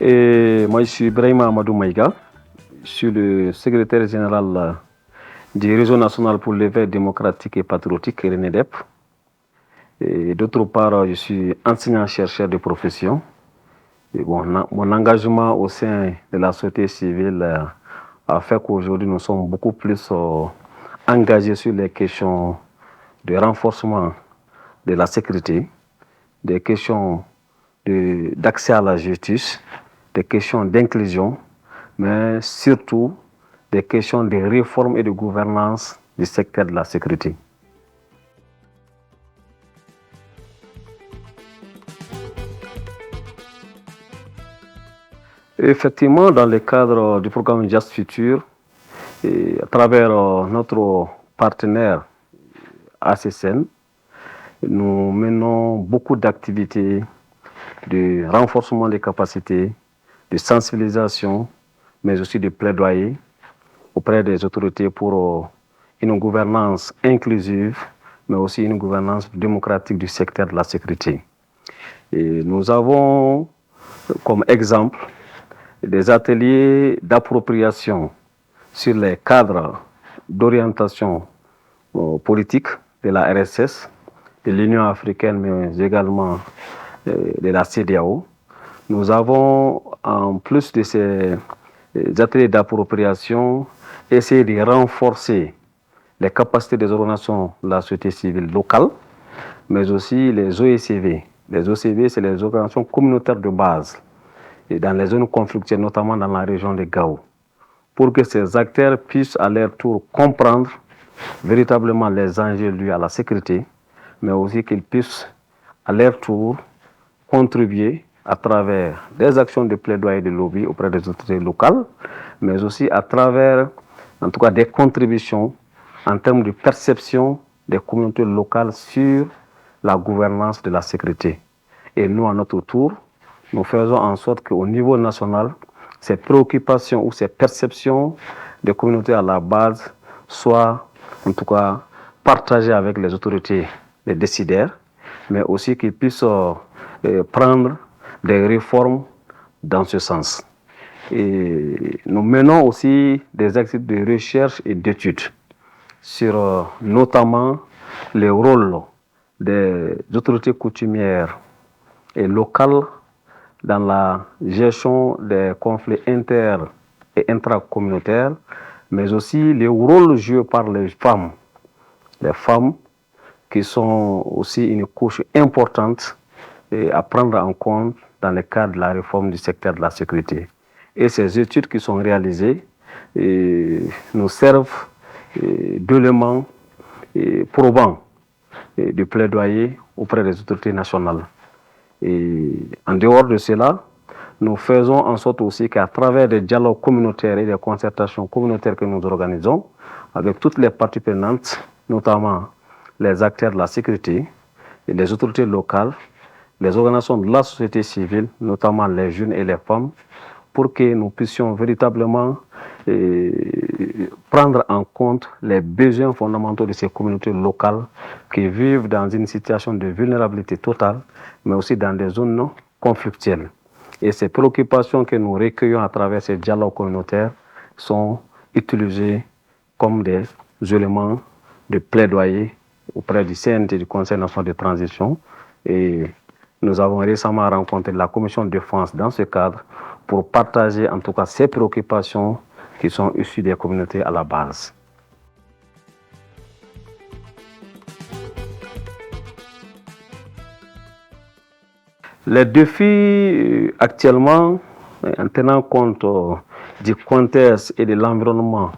Et moi, je suis Ibrahima Amadou Maïga. Je suis le secrétaire général du Réseau national pour l'éveil démocratique et patriotique, RENEDEP. Et d'autre part, je suis enseignant-chercheur de profession. Et bon, mon engagement au sein de la société civile a fait qu'aujourd'hui, nous sommes beaucoup plus engagés sur les questions de renforcement de la sécurité, des questions d'accès à la justice, des questions d'inclusion, mais surtout des questions de réforme et de gouvernance du secteur de la sécurité. Effectivement, dans le cadre du programme Just Future, et à travers notre partenaire ACSN, nous menons beaucoup d'activités de renforcement des capacités, de sensibilisation, mais aussi de plaidoyer auprès des autorités pour une gouvernance inclusive, mais aussi une gouvernance démocratique du secteur de la sécurité. Et nous avons comme exemple des ateliers d'appropriation sur les cadres d'orientation politique de la RSS, de l'Union africaine, mais également de la CEDEAO. Nous avons, en plus de ces ateliers d'appropriation, essayé de renforcer les capacités des organisations de la société civile locale, mais aussi les OECV. Les OECV, c'est les organisations communautaires de base, et dans les zones conflictuelles, notamment dans la région de Gao, pour que ces acteurs puissent à leur tour comprendre véritablement les enjeux liés à la sécurité, mais aussi qu'ils puissent à leur tour contribuer à travers des actions de plaidoyer et de lobby auprès des autorités locales, mais aussi à travers, en tout cas, des contributions en termes de perception des communautés locales sur la gouvernance de la sécurité. Et nous, à notre tour, nous faisons en sorte qu'au niveau national, ces préoccupations ou ces perceptions des communautés à la base soient, en tout cas, partagées avec les autorités, les décideurs, mais aussi qu'ils puissent prendre des réformes dans ce sens. Et nous menons aussi des actes de recherche et d'études sur notamment le rôle des autorités coutumières et locales dans la gestion des conflits inter- et intracommunautaires, mais aussi le rôle joué par les femmes qui sont aussi une couche importante à prendre en compte dans le cadre de la réforme du secteur de la sécurité. Et ces études qui sont réalisées nous servent d'éléments probants de plaidoyer auprès des autorités nationales. Et en dehors de cela, nous faisons en sorte aussi qu'à travers des dialogues communautaires et des concertations communautaires que nous organisons avec toutes les parties prenantes, notamment les acteurs de la sécurité et les autorités locales, les organisations de la société civile, notamment les jeunes et les femmes, pour que nous puissions véritablement prendre en compte les besoins fondamentaux de ces communautés locales qui vivent dans une situation de vulnérabilité totale, mais aussi dans des zones conflictuelles. Et ces préoccupations que nous recueillons à travers ces dialogues communautaires sont utilisées comme des éléments de plaidoyer auprès du CNT, du Conseil national de transition. Et nous avons récemment rencontré la commission de défense dans ce cadre pour partager en tout cas ces préoccupations qui sont issues des communautés à la base. Les défis actuellement, en tenant compte du contexte et de l'environnement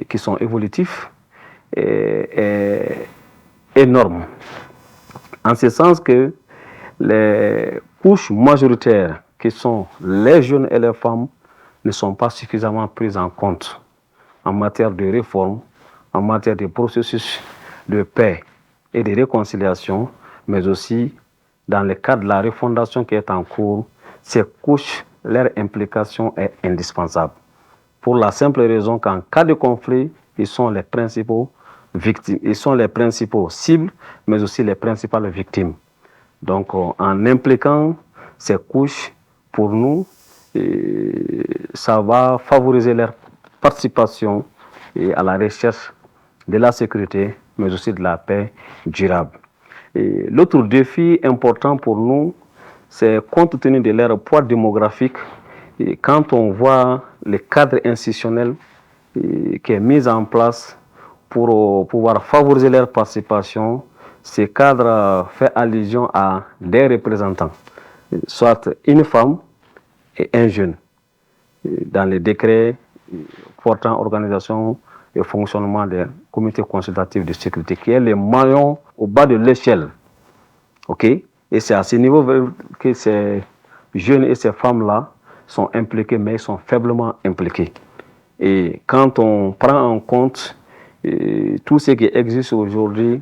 qui sont évolutifs, est énorme. En ce sens que les couches majoritaires qui sont les jeunes et les femmes ne sont pas suffisamment prises en compte en matière de réforme, en matière de processus de paix et de réconciliation, mais aussi dans le cadre de la refondation qui est en cours. Ces couches, leur implication est indispensable. Pour la simple raison qu'en cas de conflit, ils sont les principaux victimes, ils sont les principaux cibles, mais aussi les principales victimes. Donc, en impliquant ces couches, pour nous, ça va favoriser leur participation à la recherche de la sécurité, mais aussi de la paix durable. L'autre défi important pour nous, c'est compte tenu de leur poids démographique, et quand on voit le cadre institutionnel qui est mis en place pour pouvoir favoriser leur participation, ce cadre fait allusion à des représentants, soit une femme et un jeune, dans les décrets portant organisation et fonctionnement des comités consultatifs de sécurité, qui est le maillon au bas de l'échelle. OK? Et c'est à ce niveau que ces jeunes et ces femmes-là sont impliqués, mais ils sont faiblement impliqués. Et quand on prend en compte tout ce qui existe aujourd'hui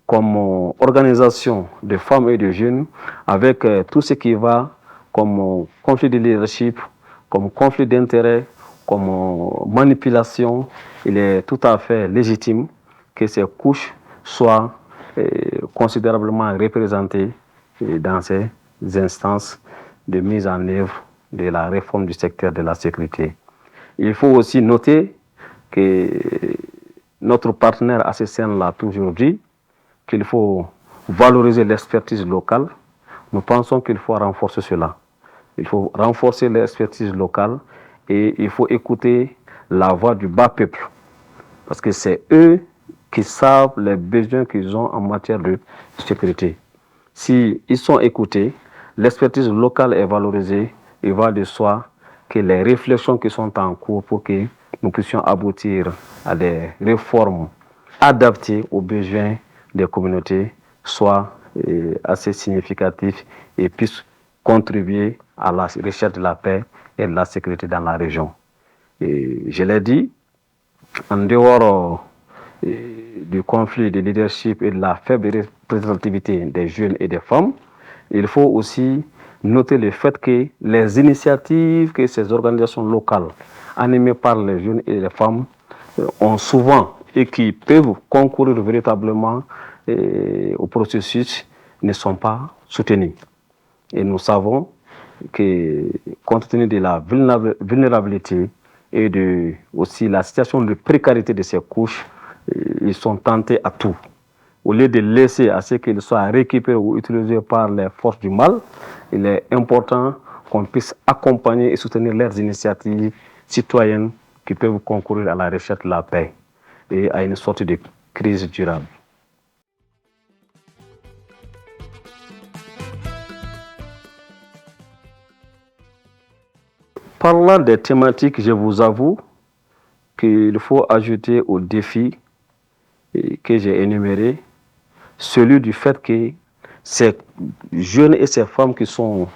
comme organisation de femmes et de jeunes, avec tout ce qui va comme conflit de leadership, comme conflit d'intérêts, comme manipulation, il est tout à fait légitime que ces couches soient considérablement représentées dans ces instances de mise en œuvre de la réforme du secteur de la sécurité. Il faut aussi noter que notre partenaire ACCN l'a toujours dit, qu'il faut valoriser l'expertise locale. Nous pensons qu'il faut renforcer cela. Il faut renforcer l'expertise locale et il faut écouter la voix du bas peuple. Parce que c'est eux qui savent les besoins qu'ils ont en matière de sécurité. S'ils sont écoutés, l'expertise locale est valorisée, il va de soi que les réflexions qui sont en cours pour que nous puissions aboutir à des réformes adaptées aux besoins des communautés soient assez significatifs et puissent contribuer à la recherche de la paix et de la sécurité dans la région. Et je l'ai dit, en dehors du conflit de leadership et de la faible représentativité des jeunes et des femmes, il faut aussi noter le fait que les initiatives que ces organisations locales, animées par les jeunes et les femmes, ont souvent et qui peuvent concourir véritablement au processus, ne sont pas soutenues. Et nous savons que, compte tenu de la vulnérabilité et de aussi la situation de précarité de ces couches, ils sont tentés à tout. Au lieu de laisser à ce qu'ils soient récupérés ou utilisés par les forces du mal, il est important qu'on puisse accompagner et soutenir leurs initiatives citoyennes qui peuvent concourir à la recherche de la paix et à une sorte de crise durable. Parlant des thématiques, je vous avoue qu'il faut ajouter au défi que j'ai énuméré celui du fait que ces jeunes et ces femmes qui sont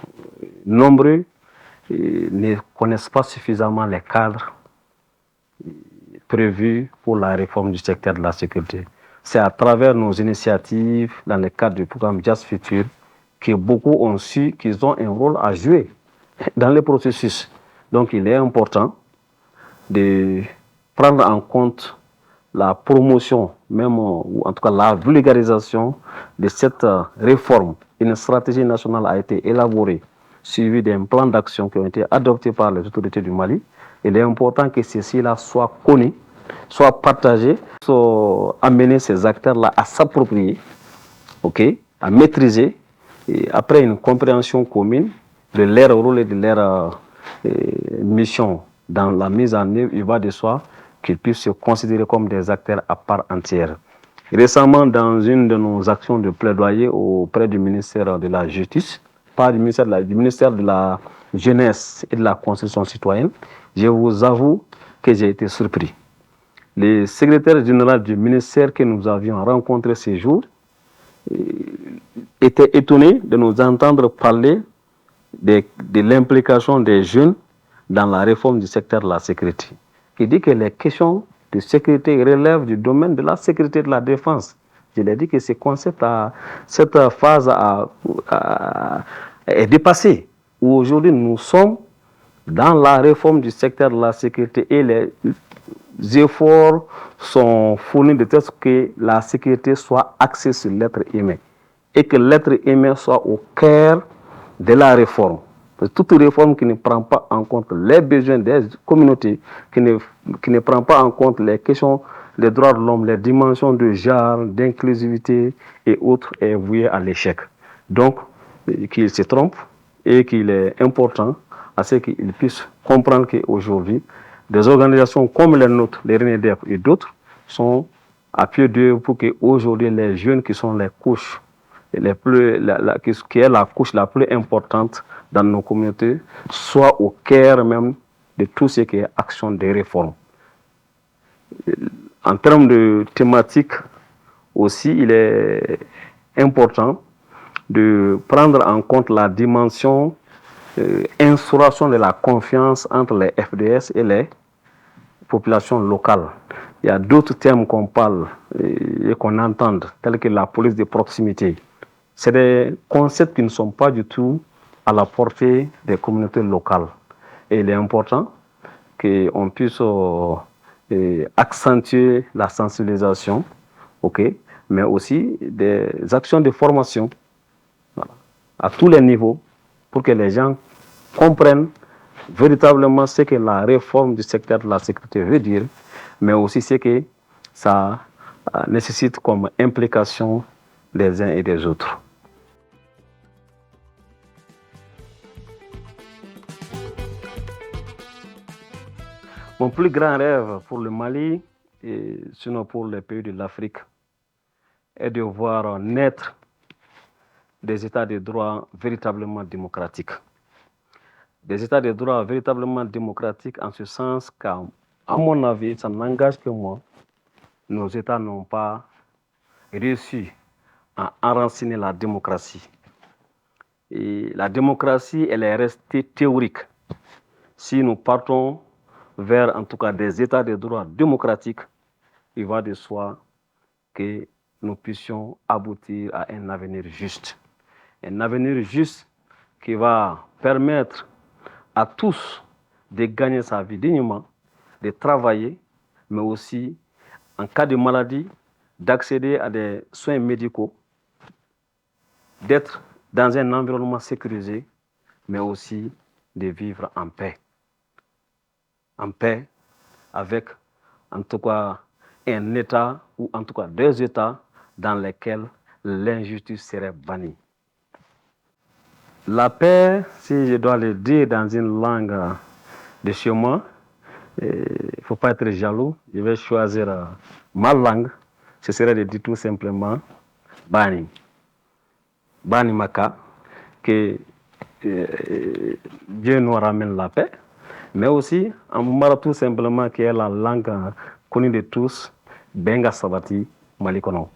nombreux ne connaissent pas suffisamment les cadres prévus pour la réforme du secteur de la sécurité. C'est à travers nos initiatives dans le cadre du programme Just Future que beaucoup ont su qu'ils ont un rôle à jouer dans le processus. Donc il est important de prendre en compte la promotion, même ou en tout cas la vulgarisation de cette réforme. Une stratégie nationale a été élaborée, suivie d'un plan d'action qui ont été adoptés par les autorités du Mali. Il est important que ceci-là soit connu, soit partagé, soit amener ces acteurs-là à s'approprier, à maîtriser, et après une compréhension commune de leur rôle et de leur mission dans la mise en œuvre, il va de soi qu'ils puissent se considérer comme des acteurs à part entière. Récemment, dans une de nos actions de plaidoyer auprès du ministère de la Justice, pas du ministère de la Jeunesse et de la Construction citoyenne, je vous avoue que j'ai été surpris. Le secrétaire général du ministère que nous avions rencontré ces jours était étonné de nous entendre parler de l'implication des jeunes dans la réforme du secteur de la sécurité. Il dit que les questions de sécurité relèvent du domaine de la sécurité et de la défense. Je l'ai dit que ce concept, cette phase est dépassée. Aujourd'hui, nous sommes dans la réforme du secteur de la sécurité et les efforts sont fournis de telle sorte que la sécurité soit axée sur l'être humain et que l'être humain soit au cœur de la réforme. Toute réforme qui ne prend pas en compte les besoins des communautés, qui ne prend pas en compte les questions des droits de l'homme, les dimensions de genre, d'inclusivité et autres, est vouée à l'échec. Donc, qu'il se trompe et qu'il est important à ce qu'ils puissent comprendre qu'aujourd'hui, des organisations comme les nôtres, les RENEDEF et d'autres, sont à pied d'œuvre pour qu'aujourd'hui les jeunes qui sont les couches qui est la couche la plus importante dans nos communautés, soit au cœur même de tout ce qui est action de réforme. En termes de thématique aussi, il est important de prendre en compte la dimension instauration de la confiance entre les FDS et les populations locales. Il y a d'autres termes qu'on parle et qu'on entend, tels que la police de proximité. C'est des concepts qui ne sont pas du tout à la portée des communautés locales. Et il est important qu'on puisse accentuer la sensibilisation, mais aussi des actions de formation à tous les niveaux pour que les gens comprennent véritablement ce que la réforme du secteur de la sécurité veut dire, mais aussi ce que ça nécessite comme implication des uns et des autres. Mon plus grand rêve pour le Mali, et sinon pour les pays de l'Afrique, est de voir naître des États de droit véritablement démocratiques. Des États de droit véritablement démocratiques en ce sens qu'à mon avis, ça n'engage que moi, nos États n'ont pas réussi à enraciner la démocratie. Et la démocratie, elle est restée théorique. Si nous partons vers, en tout cas, des États de droit démocratiques, il va de soi que nous puissions aboutir à un avenir juste. Un avenir juste qui va permettre à tous de gagner sa vie dignement, de travailler, mais aussi, en cas de maladie, d'accéder à des soins médicaux, d'être dans un environnement sécurisé, mais aussi de vivre en paix. En paix avec, en tout cas, un État ou en tout cas deux États dans lesquels l'injustice serait bannie. La paix, si je dois le dire dans une langue de chez moi, il ne faut pas être jaloux, je vais choisir ma langue, ce serait de dire tout simplement Bani. Bani Maka, que Dieu nous ramène la paix, mais aussi en Mara tout simplement qui est la langue connue de tous, Benga Sabati Malikono.